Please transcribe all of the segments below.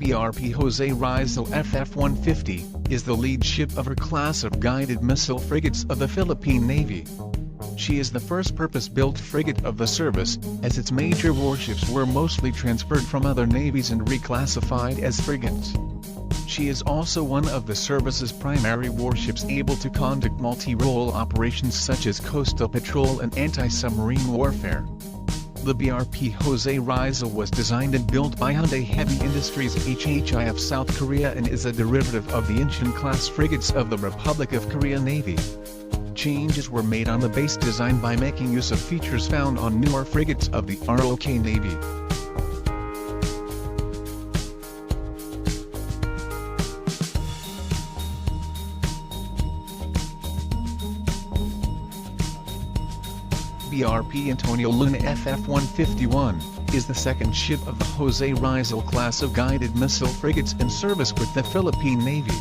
BRP Jose Rizal FF-150, is the lead ship of her class of guided missile frigates of the Philippine Navy. She is the first purpose-built frigate of the service, as its major warships were mostly transferred from other navies and reclassified as frigates. She is also one of the service's primary warships able to conduct multi-role operations such as coastal patrol and anti-submarine warfare. The BRP Jose Rizal was designed and built by Hyundai Heavy Industries HHI of South Korea and is a derivative of the Incheon-class frigates of the Republic of Korea Navy. Changes were made on the base design by making use of features found on newer frigates of the ROK Navy. BRP Antonio Luna FF-151, is the second ship of the Jose Rizal class of guided missile frigates in service with the Philippine Navy.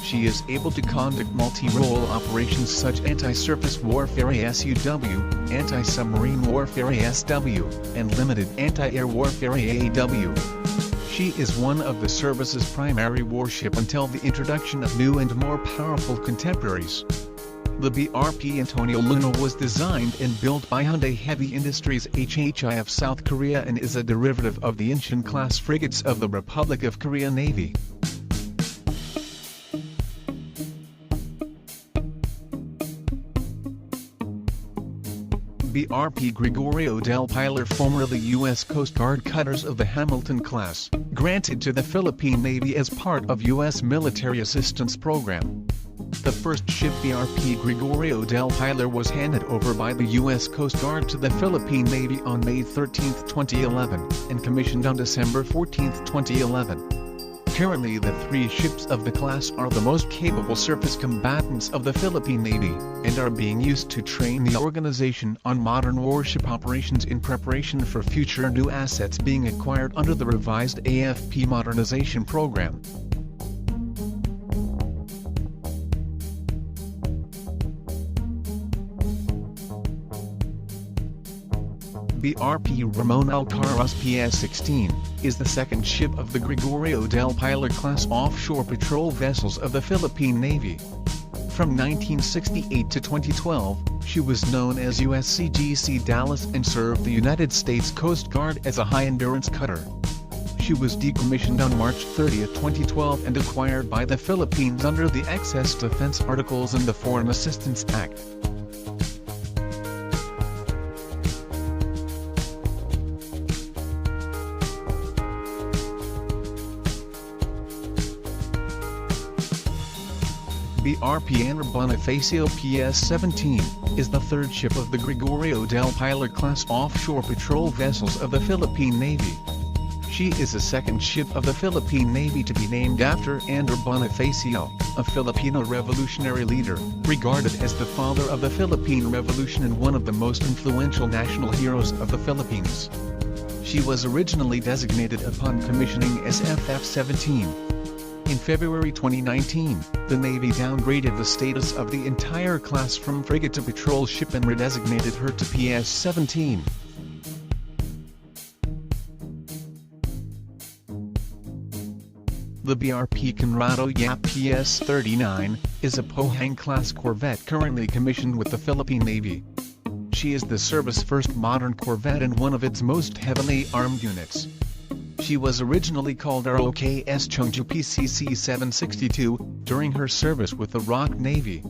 She is able to conduct multi-role operations such anti-surface warfare ASUW, anti-submarine warfare ASW, and limited anti-air warfare AAW. She is one of the service's primary warship until the introduction of new and more powerful contemporaries. The BRP Antonio Luna was designed and built by Hyundai Heavy Industries HHI of South Korea and is a derivative of the Incheon-class frigates of the Republic of Korea Navy. BRP Gregorio del Pilar, formerly U.S. Coast Guard cutters of the Hamilton class, granted to the Philippine Navy as part of U.S. military assistance program. The first ship BRP Gregorio del Pilar was handed over by the U.S. Coast Guard to the Philippine Navy on May 13, 2011, and commissioned on December 14, 2011. Currently the three ships of the class are the most capable surface combatants of the Philippine Navy, and are being used to train the organization on modern warship operations in preparation for future new assets being acquired under the revised AFP modernization program. BRP Ramon Alcaraz PS-16, is the second ship of the Gregorio del Pilar class offshore patrol vessels of the Philippine Navy. From 1968 to 2012, she was known as USCGC Dallas and served the United States Coast Guard as a high-endurance cutter. She was decommissioned on March 30, 2012 and acquired by the Philippines under the Excess Defense Articles in the Foreign Assistance Act. BRP Andrew Bonifacio PS-17, is the third ship of the Gregorio del Pilar class offshore patrol vessels of the Philippine Navy. She is the second ship of the Philippine Navy to be named after Andrew Bonifacio, a Filipino revolutionary leader, regarded as the father of the Philippine Revolution and one of the most influential national heroes of the Philippines. She was originally designated upon commissioning as FF-17. In February 2019, the Navy downgraded the status of the entire class from frigate to patrol ship and redesignated her to PS-17. The BRP Conrado Yap PS-39, is a Pohang-class corvette currently commissioned with the Philippine Navy. She is the service's first modern corvette and one of its most heavily armed units. She was originally called ROKS Cheongju PCC 762, during her service with the ROK Navy.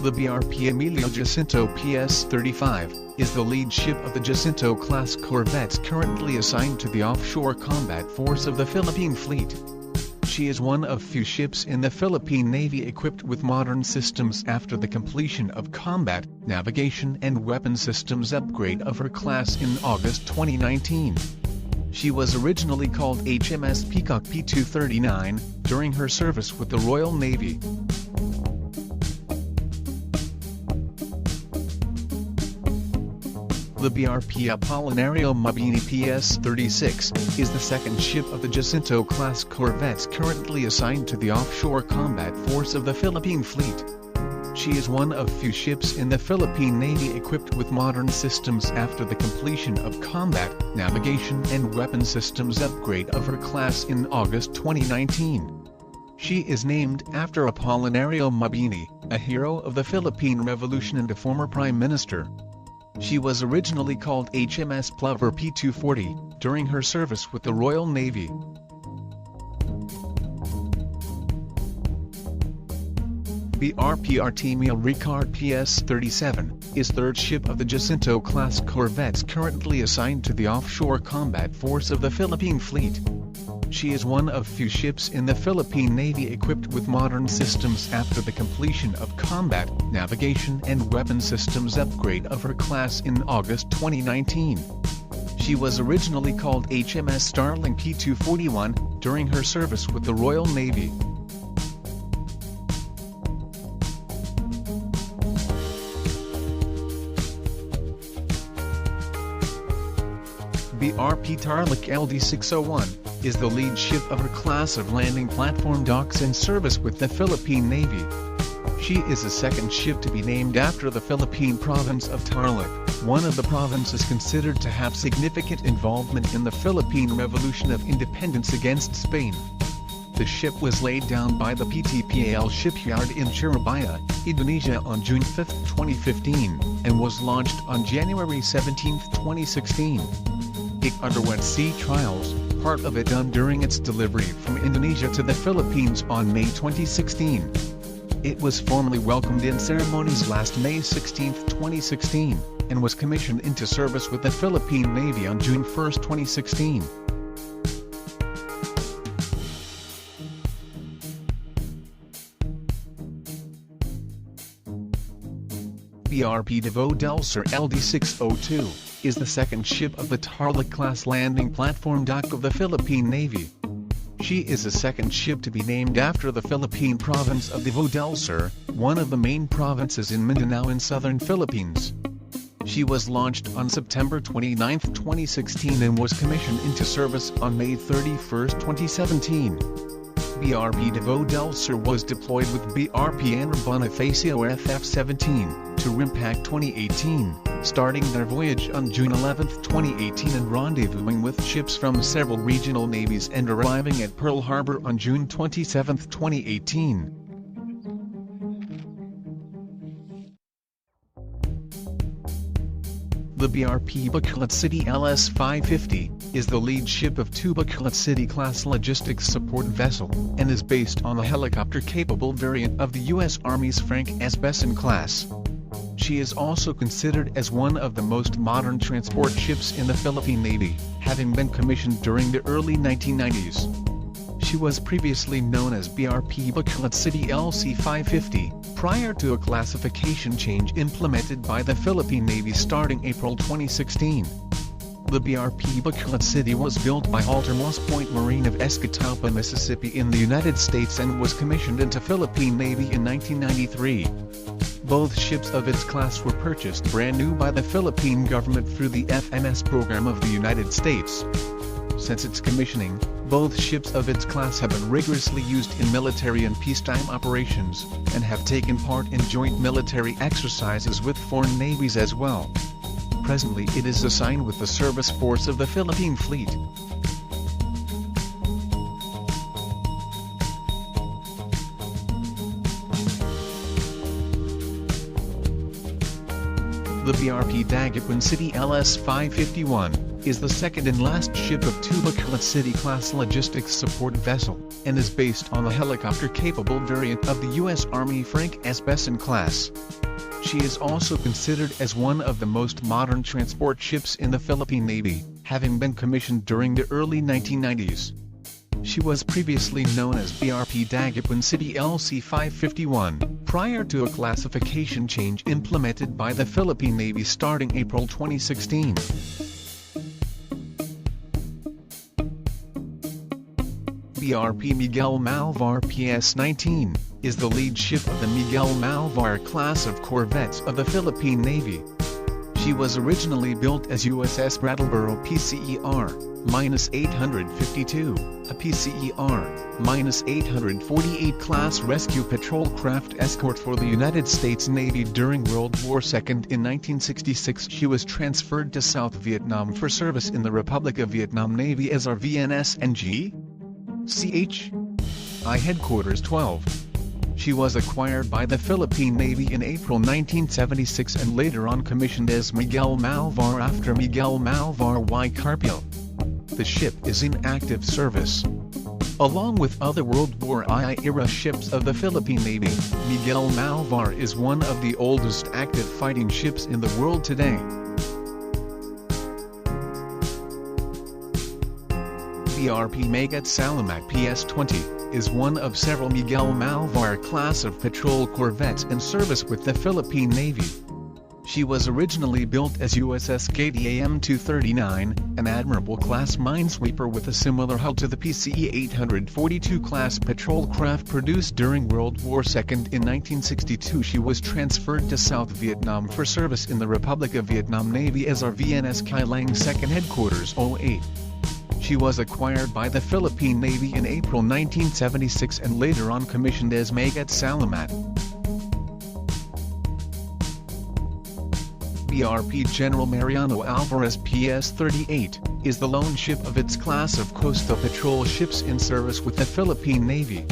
The BRP Emilio Jacinto PS-35, is the lead ship of the Jacinto-class corvettes currently assigned to the Offshore Combat Force of the Philippine Fleet. She is one of few ships in the Philippine Navy equipped with modern systems after the completion of combat, navigation and weapon systems upgrade of her class in August 2019. She was originally called HMS Peacock P-239, during her service with the Royal Navy. The BRP Apolinario Mabini PS-36, is the second ship of the Jacinto-class corvettes currently assigned to the Offshore Combat Force of the Philippine Fleet. She is one of few ships in the Philippine Navy equipped with modern systems after the completion of combat, navigation and weapon systems upgrade of her class in August 2019. She is named after Apolinario Mabini, a hero of the Philippine Revolution and a former Prime Minister. She was originally called HMS Plover P240, during her service with the Royal Navy. BRP Artemio Ricard PS-37, is third ship of the Jacinto-class corvettes currently assigned to the Offshore Combat Force of the Philippine Fleet. She is one of few ships in the Philippine Navy equipped with modern systems after the completion of combat, navigation and weapon systems upgrade of her class in August 2019. She was originally called HMS Starling P241, during her service with the Royal Navy. BRP Tarlac LD601, is the lead ship of her class of landing platform docks in service with the Philippine Navy. She is the second ship to be named after the Philippine province of Tarlac, one of the provinces considered to have significant involvement in the Philippine Revolution of Independence against Spain. The ship was laid down by the PTPAL shipyard in Surabaya, Indonesia on June 5, 2015, and was launched on January 17, 2016. It underwent sea trials, part of it done during its delivery from Indonesia to the Philippines on May 2016. It was formally welcomed in ceremonies last May 16, 2016, and was commissioned into service with the Philippine Navy on June 1, 2016. BRP Davao del Sur LD602, is the second ship of the Tarlac-class landing platform dock of the Philippine Navy. She is the second ship to be named after the Philippine province of Davao del Sur, one of the main provinces in Mindanao in southern Philippines. She was launched on September 29, 2016 and was commissioned into service on May 31, 2017. BRP Davao del Sur was deployed with BRP Andrew Bonifacio FF-17 to RIMPAC 2018, starting their voyage on June 11, 2018 and rendezvousing with ships from several regional navies and arriving at Pearl Harbor on June 27, 2018. The BRP Bacolod City LS-550, is the lead ship of two Bacolod City-class logistics support vessel, and is based on a helicopter-capable variant of the U.S. Army's Frank S. Besson class. She is also considered as one of the most modern transport ships in the Philippine Navy, having been commissioned during the early 1990s. She was previously known as BRP Bacolod City LC-550, prior to a classification change implemented by the Philippine Navy starting April 2016. The BRP Bacolod City was built by Altamont Point Marine of Escatawpa, Mississippi in the United States and was commissioned into Philippine Navy in 1993. Both ships of its class were purchased brand new by the Philippine government through the FMS program of the United States. Since its commissioning, both ships of its class have been rigorously used in military and peacetime operations, and have taken part in joint military exercises with foreign navies as well. Presently it is assigned with the service force of the Philippine Fleet. The BRP Dagupan City LS-551, is the second and last ship of two Bacolod City-class logistics support vessel, and is based on the helicopter-capable variant of the U.S. Army Frank S. Besson class. She is also considered as one of the most modern transport ships in the Philippine Navy, having been commissioned during the early 1990s. She was previously known as BRP Dagupan City LC-551, prior to a classification change implemented by the Philippine Navy starting April 2016. BRP Miguel Malvar PS-19, is the lead ship of the Miguel Malvar class of corvettes of the Philippine Navy. She was originally built as USS Brattleboro PCER-852, a PCER-848 class rescue patrol craft escort for the United States Navy during World War II. In 1966 she was transferred to South Vietnam for service in the Republic of Vietnam Navy as RVNS-NG CH-I Headquarters 12. She was acquired by the Philippine Navy in April 1976 and later on commissioned as Miguel Malvar after Miguel Malvar y Carpio. The ship is in active service. Along with other World War I-era ships of the Philippine Navy, Miguel Malvar is one of the oldest active fighting ships in the world today. BRP Magat Salamat PS-20 is one of several Miguel Malvar class of patrol corvettes in service with the Philippine Navy. She was originally built as USS KDAM-239, an Admirable-class minesweeper with a similar hull to the PCE-842 class patrol craft produced during World War II. In 1962 she was transferred to South Vietnam for service in the Republic of Vietnam Navy as RVNS Kai Lang 2nd Headquarters 08. She was acquired by the Philippine Navy in April 1976 and later on commissioned as Magat Salamat. BRP General Mariano Alvarez PS-38 is the lone ship of its class of coastal patrol ships in service with the Philippine Navy.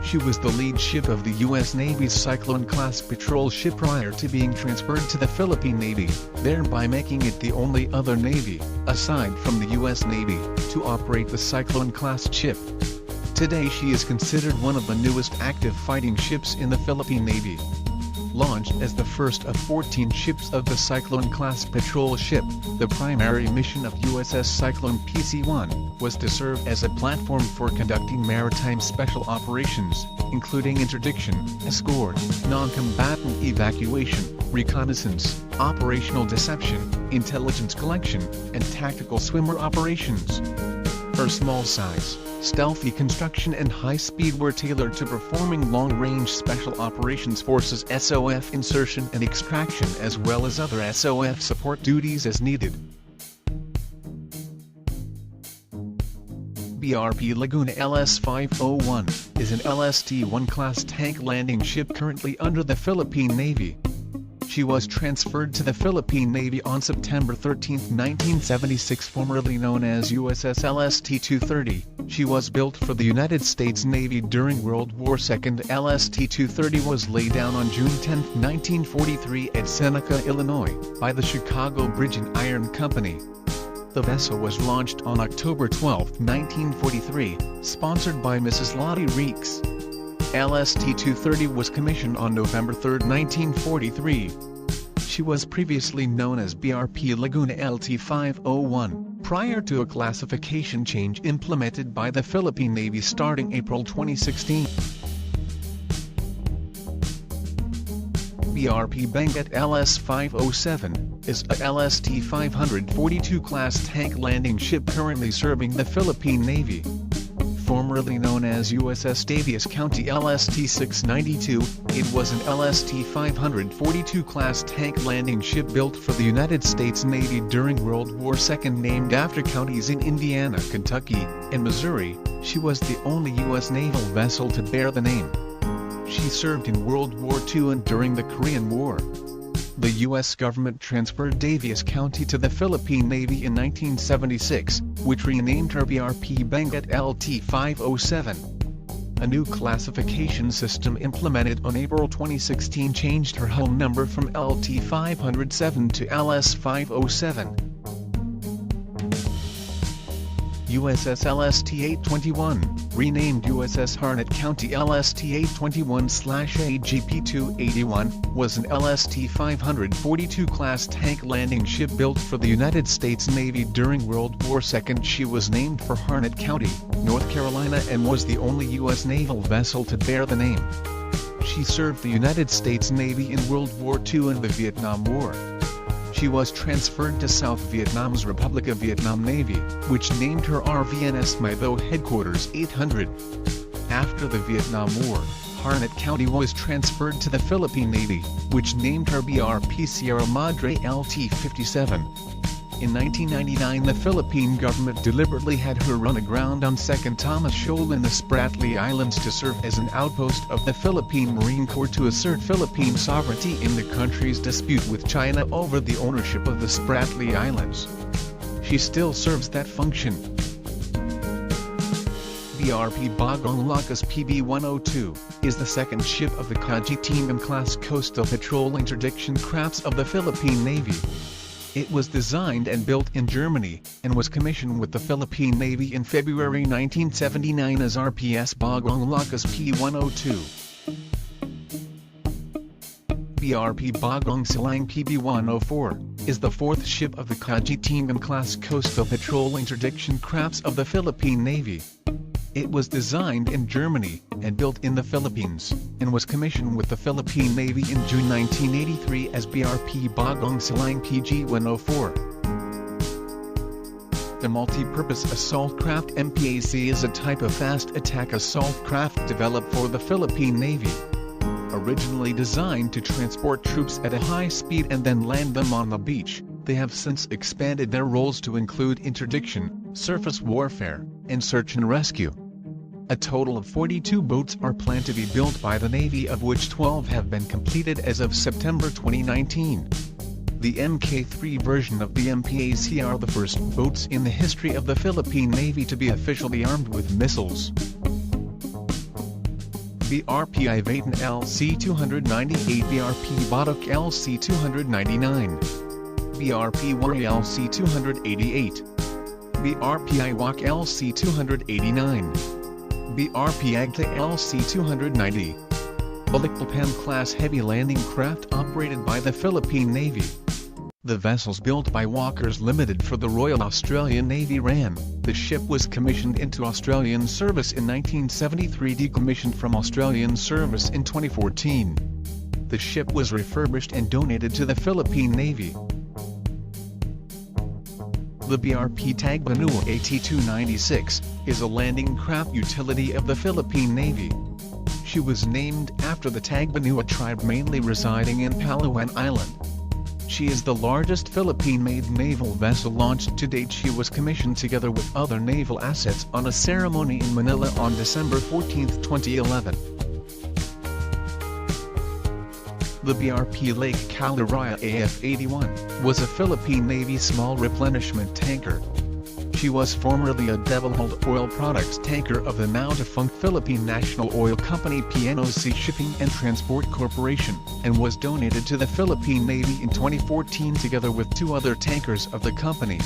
She was the lead ship of the U.S. Navy's Cyclone-class patrol ship prior to being transferred to the Philippine Navy, thereby making it the only other Navy, aside from the U.S. Navy, to operate the Cyclone-class ship. Today she is considered one of the newest active fighting ships in the Philippine Navy. Launched as the first of 14 ships of the Cyclone-class patrol ship, the primary mission of USS Cyclone PC-1 was to serve as a platform for conducting maritime special operations, including interdiction, escort, non-combatant evacuation, reconnaissance, operational deception, intelligence collection, and tactical swimmer operations. Her small size, stealthy construction and high speed were tailored to performing long-range Special Operations Forces SOF insertion and extraction as well as other SOF support duties as needed. BRP Laguna LS-501 is an LST-1 class tank landing ship currently under the Philippine Navy. She was transferred to the Philippine Navy on September 13, 1976, formerly known as USS LST-230. She was built for the United States Navy during World War II. LST-230 was laid down on June 10, 1943 at Seneca, Illinois, by the Chicago Bridge and Iron Company. The vessel was launched on October 12, 1943, sponsored by Mrs. Lottie Reeks. LST-230 was commissioned on November 3, 1943. She was previously known as BRP Laguna LT-501, prior to a classification change implemented by the Philippine Navy starting April 2016. BRP Benguet LS-507 is a LST-542 class tank landing ship currently serving the Philippine Navy. Formerly known as USS Daviess County LST-692, it was an LST-542 class tank landing ship built for the United States Navy during World War II. Named after counties in Indiana, Kentucky, and Missouri, she was the only U.S. naval vessel to bear the name. She served in World War II and during the Korean War. The U.S. government transferred Daviess County to the Philippine Navy in 1976, which renamed her BRP Benguet LT-507. A new classification system implemented on April 2016 changed her hull number from LT-507 to LS-507. USS LST-821, renamed USS Harnett County LST-821/AGP-281, was an LST-542 class tank landing ship built for the United States Navy during World War II. She was named for Harnett County, North Carolina, and was the only U.S. naval vessel to bear the name. She served the United States Navy in World War II and the Vietnam War. She was transferred to South Vietnam's Republic of Vietnam Navy, which named her RVNS My Tho Headquarters 800. After the Vietnam War, Harnett County was transferred to the Philippine Navy, which named her BRP Sierra Madre LT-57. In 1999 the Philippine government deliberately had her run aground on 2nd Thomas Shoal in the Spratly Islands to serve as an outpost of the Philippine Marine Corps to assert Philippine sovereignty in the country's dispute with China over the ownership of the Spratly Islands. She still serves that function. BRP Bagong Lakas PB-102 is the second ship of the Cajetangan-class coastal patrol interdiction crafts of the Philippine Navy. It was designed and built in Germany, and was commissioned with the Philippine Navy in February 1979 as RPS Bagong Lakas P-102. BRP Bagong Silang PB-104 is the fourth ship of the Cajetangan-class coastal patrol interdiction crafts of the Philippine Navy. It was designed in Germany, and built in the Philippines, and was commissioned with the Philippine Navy in June 1983 as BRP Bagong Silang PG-104. The multi-purpose assault craft MPAC is a type of fast attack assault craft developed for the Philippine Navy. Originally designed to transport troops at a high speed and then land them on the beach, they have since expanded their roles to include interdiction, surface warfare, and search and rescue. A total of 42 boats are planned to be built by the Navy, of which 12 have been completed as of September 2019. The Mk3 version of the MPAC are the first boats in the history of the Philippine Navy to be officially armed with missiles. BRP Ivatan LC-298 BRP Batok LC-299 BRP Wari LC-288 BRP Iwak LC-289 BRP Agta LC-290 Balikpapan-class heavy landing craft operated by the Philippine Navy. The vessels built by Walkers Limited for the Royal Australian Navy ran. The ship was commissioned into Australian service in 1973, decommissioned from Australian service in 2014. The ship was refurbished and donated to the Philippine Navy. The BRP Tagbanua AT-296 is a landing craft utility of the Philippine Navy. She was named after the Tagbanua tribe mainly residing in Palawan Island. She is the largest Philippine-made naval vessel launched to date. She was commissioned together with other naval assets on a ceremony in Manila on December 14, 2011. The BRP Lake Caliraya AF-81 was a Philippine Navy small replenishment tanker. She was formerly a devil-hulled oil products tanker of the now-defunct Philippine National Oil Company PNOC Shipping and Transport Corporation, and was donated to the Philippine Navy in 2014 together with two other tankers of the company.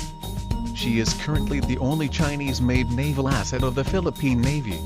She is currently the only Chinese-made naval asset of the Philippine Navy.